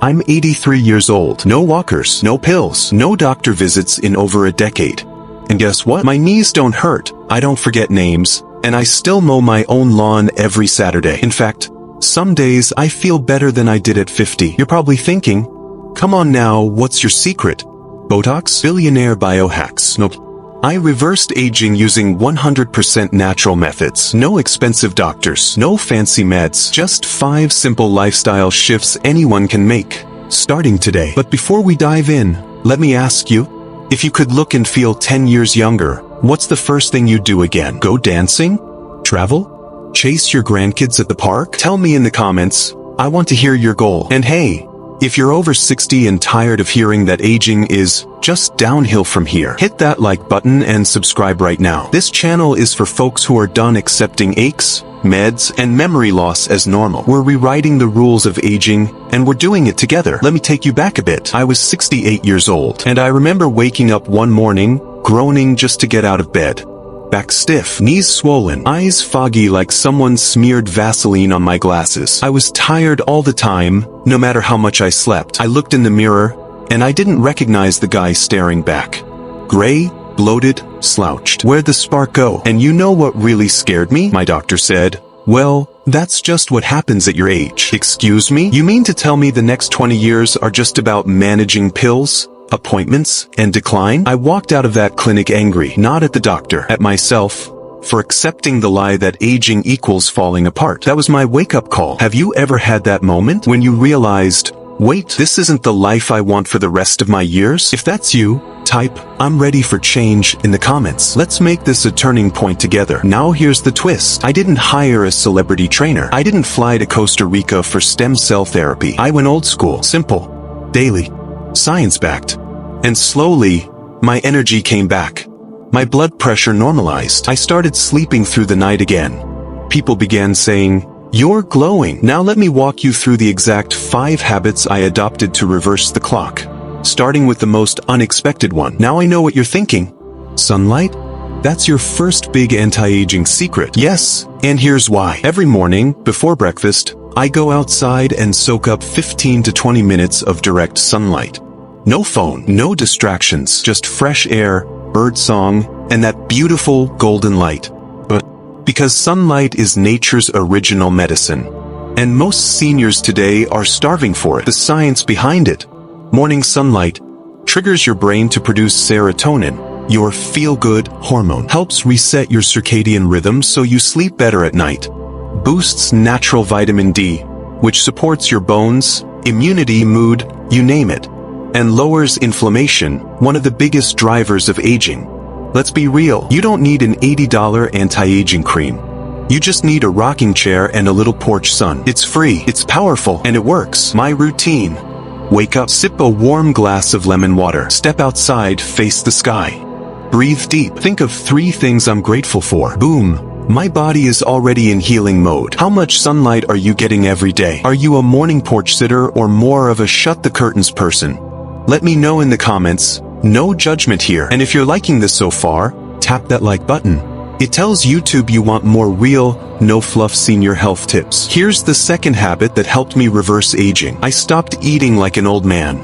I'm 83 years old. No walkers, no pills, no doctor visits in over a decade. And guess what? My knees don't hurt, I don't forget names, and I still mow my own lawn every Saturday. In fact, some days I feel better than I did at 50. You're probably thinking, come on now, what's your secret? Botox? Billionaire biohacks? Nope. I reversed aging using 100% natural methods. No expensive doctors, no fancy meds, just 5 simple lifestyle shifts anyone can make, starting today. But before we dive in, let me ask you, if you could look and feel 10 years younger, what's the first thing you'd do again? Go dancing? Travel? Chase your grandkids at the park? Tell me in the comments. I want to hear your goal. And hey, if you're over 60 and tired of hearing that aging is just downhill from here, hit that like button and subscribe right now. This channel is for folks who are done accepting aches, meds, and memory loss as normal. We're rewriting the rules of aging, and we're doing it together. Let me take you back a bit. I was 68 years old, and I remember waking up one morning, groaning just to get out of bed. Back stiff, knees swollen, eyes foggy like someone smeared Vaseline on my glasses. I was tired all the time, no matter how much I slept. I looked in the mirror, and I didn't recognize the guy staring back. Gray, bloated, slouched. Where'd the spark go? And you know what really scared me? My doctor said, well, that's just what happens at your age. Excuse me? You mean to tell me the next 20 years are just about managing pills, appointments, and decline? I walked out of that clinic angry, not at the doctor, at myself, for accepting the lie that aging equals falling apart. That was my wake-up call. Have you ever had that moment when you realized, wait, this isn't the life I want for the rest of my years? If that's you, type, I'm ready for change in the comments. Let's make this a turning point together. Now here's the twist. I didn't hire a celebrity trainer. I didn't fly to Costa Rica for stem cell therapy. I went old school, simple, daily, science-backed. And slowly, my energy came back. My blood pressure normalized. I started sleeping through the night again. People began saying, you're glowing. Now let me walk you through the exact 5 habits I adopted to reverse the clock. Starting with the most unexpected one. Now I know what you're thinking. Sunlight? That's your first big anti-aging secret. Yes, and here's why. Every morning, before breakfast, I go outside and soak up 15 to 20 minutes of direct sunlight. No phone, no distractions, just fresh air, bird song, and that beautiful golden light. But because sunlight is nature's original medicine, and most seniors today are starving for it, the science behind it. Morning sunlight triggers your brain to produce serotonin, your feel-good hormone, helps reset your circadian rhythm so you sleep better at night, boosts natural vitamin D, which supports your bones, immunity, mood, you name it, and lowers inflammation, one of the biggest drivers of aging. Let's be real, you don't need an $80 anti-aging cream. You just need a rocking chair and a little porch sun. It's free, it's powerful, and it works. My routine. Wake up, sip a warm glass of lemon water. Step outside, face the sky. Breathe deep. Think of 3 things I'm grateful for. Boom. My body is already in healing mode. How much sunlight are you getting every day? Are you a morning porch sitter or more of a shut the curtains person? Let me know in the comments. No judgment here. And if you're liking this so far, tap that like button. It tells YouTube you want more real, no-fluff senior health tips. Here's the second habit that helped me reverse aging. I stopped eating like an old man.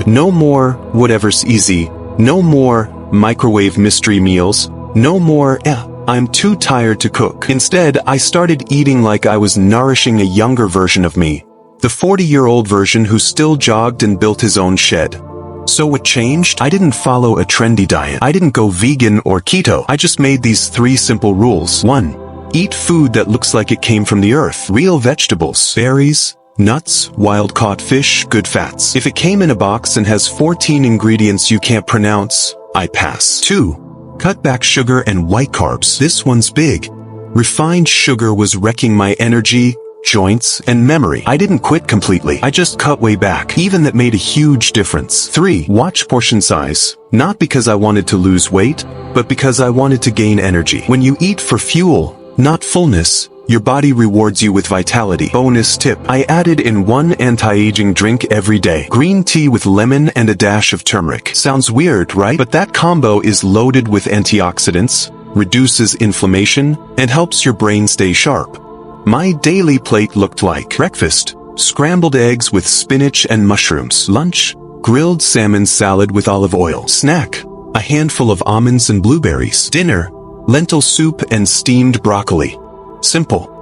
No more whatever's easy. No more microwave mystery meals. No more, I'm too tired to cook. Instead, I started eating like I was nourishing a younger version of me. The 40-year-old version who still jogged and built his own shed. So what changed? I didn't follow a trendy diet. I didn't go vegan or keto. I just made these 3 simple rules. 1. Eat food that looks like it came from the earth. Real vegetables, berries, nuts, wild-caught fish, good fats. If it came in a box and has 14 ingredients you can't pronounce, I pass. 2. Cut back sugar and white carbs. This one's big. Refined sugar was wrecking my energy, joints, and memory. I didn't quit completely. I just cut way back. Even that made a huge difference. 3. Watch portion size. Not because I wanted to lose weight, but because I wanted to gain energy. When you eat for fuel, not fullness, your body rewards you with vitality. Bonus tip. I added in 1 anti-aging drink every day. Green tea with lemon and a dash of turmeric. Sounds weird, right? But that combo is loaded with antioxidants, reduces inflammation, and helps your brain stay sharp. My daily plate looked like breakfast, scrambled eggs with spinach and mushrooms. Lunch, grilled salmon salad with olive oil. Snack, a handful of almonds and blueberries. Dinner, lentil soup and steamed broccoli. Simple.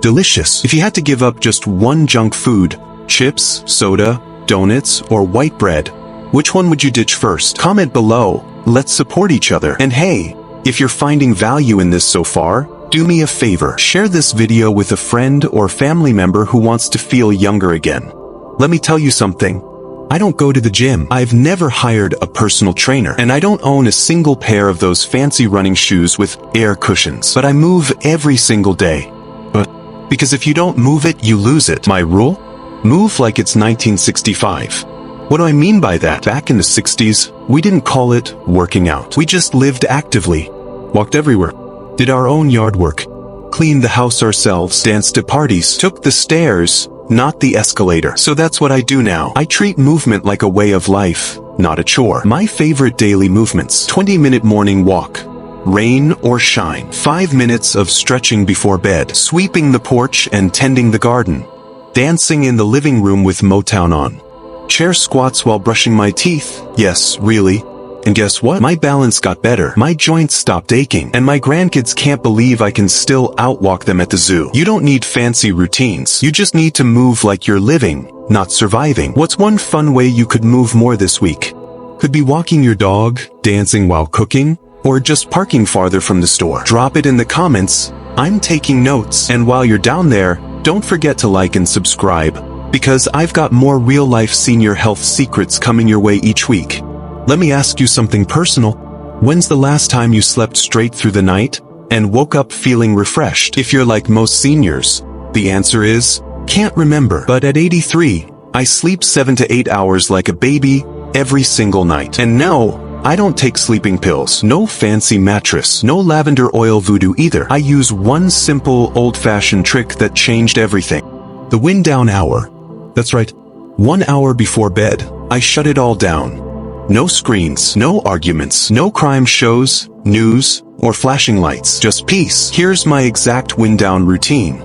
Delicious. If you had to give up just one junk food, chips, soda, donuts, or white bread, which one would you ditch first? Comment below. Let's support each other. And hey, if you're finding value in this so far, do me a favor. Share this video with a friend or family member who wants to feel younger again. Let me tell you something. I don't go to the gym. I've never hired a personal trainer. And I don't own a single pair of those fancy running shoes with air cushions. But I move every single day. Because if you don't move it, you lose it. My rule? Move like it's 1965. What do I mean by that? Back in the 60s, we didn't call it working out. We just lived actively, walked everywhere, did our own yard work, cleaned the house ourselves, danced at parties, took the stairs, not the escalator. So that's what I do now. I treat movement like a way of life, not a chore. My favorite daily movements: 20-minute morning walk, rain or shine, 5 minutes of stretching before bed, sweeping the porch and tending the garden, dancing in the living room with Motown on, chair squats while brushing my teeth. Yes, really. And guess what? My balance got better. My joints stopped aching. And my grandkids can't believe I can still outwalk them at the zoo. You don't need fancy routines. You just need to move like you're living, not surviving. What's one fun way you could move more this week? Could be walking your dog, dancing while cooking, or just parking farther from the store. Drop it in the comments. I'm taking notes. And while you're down there, don't forget to like and subscribe, because I've got more real-life senior health secrets coming your way each week. Let me ask you something personal. When's the last time you slept straight through the night and woke up feeling refreshed? If you're like most seniors, the answer is, can't remember. But at 83, I sleep 7 to 8 hours like a baby every single night. And no, I don't take sleeping pills, no fancy mattress, no lavender oil voodoo either. I use one simple old-fashioned trick that changed everything. The wind down hour. That's right. 1 hour before bed, I shut it all down. No screens, no arguments, no crime shows, news, or flashing lights. Just peace. Here's my exact wind down routine.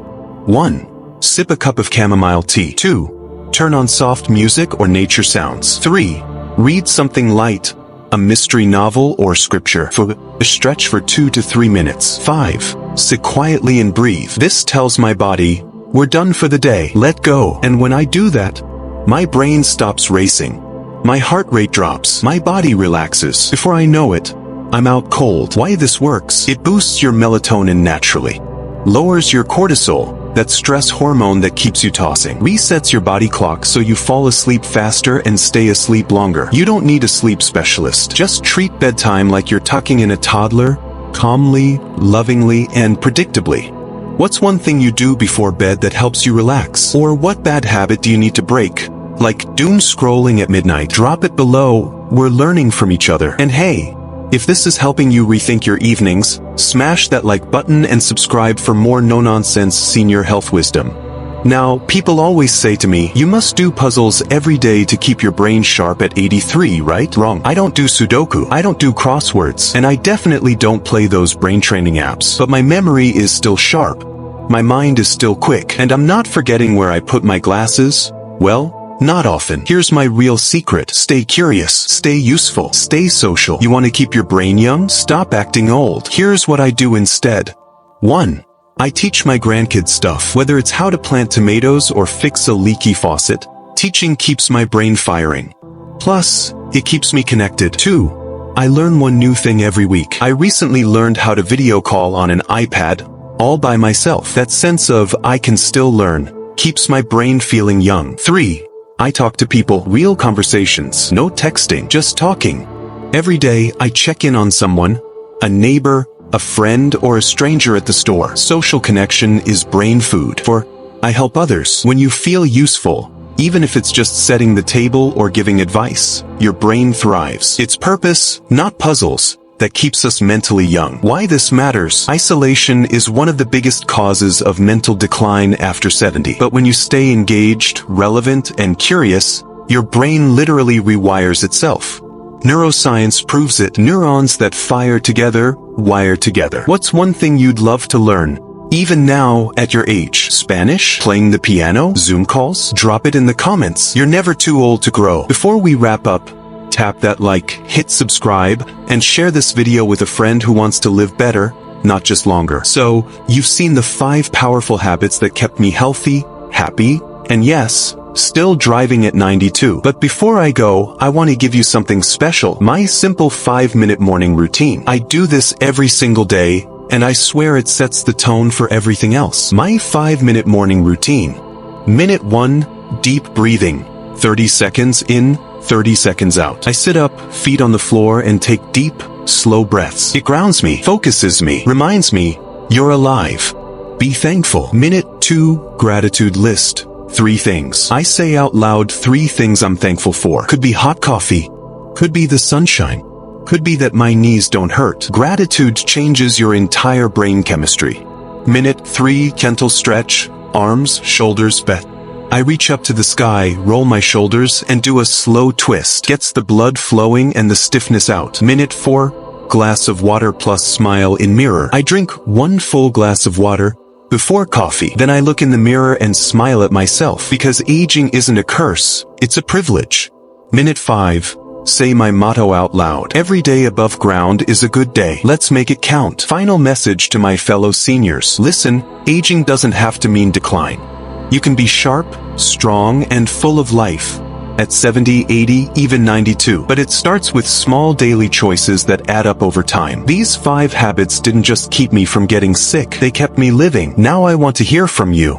1. Sip a cup of chamomile tea. 2. Turn on soft music or nature sounds. 3. Read something light, a mystery novel or scripture, for a stretch for 2 to 3 minutes. 5. Sit quietly and breathe. This tells my body, we're done for the day. Let go. And when I do that, my brain stops racing. My heart rate drops. My body relaxes. Before I know it, I'm out cold. Why this works? It boosts your melatonin naturally, lowers your cortisol, that stress hormone that keeps you tossing, resets your body clock so you fall asleep faster and stay asleep longer. You don't need a sleep specialist. Just treat bedtime like you're tucking in a toddler, calmly, lovingly, and predictably. What's one thing you do before bed that helps you relax? Or what bad habit do you need to break? Like doom scrolling at midnight. Drop it below. We're learning from each other. And hey, if this is helping you rethink your evenings, smash that like button and subscribe for more no-nonsense senior health wisdom. Now, people always say to me, you must do puzzles every day to keep your brain sharp at 83, right? Wrong. I don't do Sudoku, I don't do crosswords, and I definitely don't play those brain training apps. But my memory is still sharp. My mind is still quick, and I'm not forgetting where I put my glasses. Well, not often. Here's my real secret. Stay curious, stay useful, stay social. You want to keep your brain young? Stop acting old. Here's what I do instead. 1. I teach my grandkids stuff. Whether it's how to plant tomatoes or fix a leaky faucet, teaching keeps my brain firing. Plus, it keeps me connected. 2. I learn one new thing every week. I recently learned how to video call on an iPad, all by myself. That sense of I can still learn keeps my brain feeling young. 3. I talk to people, real conversations, no texting, just talking. Every day, I check in on someone, a neighbor, a friend, or a stranger at the store. Social connection is brain food, for I help others. When you feel useful, even if it's just setting the table or giving advice, your brain thrives. It's purpose, not puzzles, that keeps us mentally young. Why this matters? Isolation is one of the biggest causes of mental decline after 70. But when you stay engaged, relevant, and curious, your brain literally rewires itself. Neuroscience proves it. Neurons that fire together, wire together. What's one thing you'd love to learn, Even now, at your age. Spanish? Playing the piano? Zoom calls? Drop it in the comments. You're never too old to grow. Before we wrap up, tap that like, hit subscribe, and share this video with a friend who wants to live better, not just longer. So, you've seen the 5 powerful habits that kept me healthy, happy, and yes, still driving at 92. But before I go, I want to give you something special. My simple 5-minute morning routine. I do this every single day, and I swear it sets the tone for everything else. My 5-minute morning routine. Minute 1, deep breathing. 30 seconds in, 30 seconds out. I sit up, feet on the floor, and take deep, slow breaths. It grounds me, focuses me, reminds me, you're alive. Be thankful. Minute 2, gratitude list. 3 things. I say out loud 3 things I'm thankful for. Could be hot coffee. Could be the sunshine. Could be that my knees don't hurt. Gratitude changes your entire brain chemistry. Minute 3, gentle stretch. Arms, shoulders, back. I reach up to the sky, roll my shoulders, and do a slow twist. Gets the blood flowing and the stiffness out. Minute 4, glass of water plus smile in mirror. I drink 1 full glass of water before coffee. Then I look in the mirror and smile at myself, because aging isn't a curse, it's a privilege. Minute 5, say my motto out loud. Every day above ground is a good day. Let's make it count. Final message to my fellow seniors. Listen, aging doesn't have to mean decline. You can be sharp, strong, and full of life at 70, 80, even 92. But it starts with small daily choices that add up over time. These 5 habits didn't just keep me from getting sick, they kept me living. Now I want to hear from you.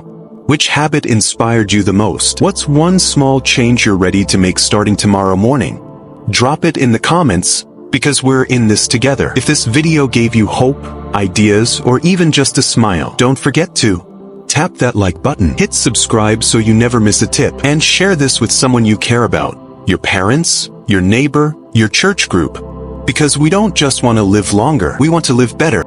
Which habit inspired you the most? What's one small change you're ready to make starting tomorrow morning? Drop it in the comments, because we're in this together. If this video gave you hope, ideas, or even just a smile, don't forget to tap that like button, hit subscribe so you never miss a tip, and share this with someone you care about. Your parents, your neighbor, your church group. Because we don't just want to live longer, we want to live better.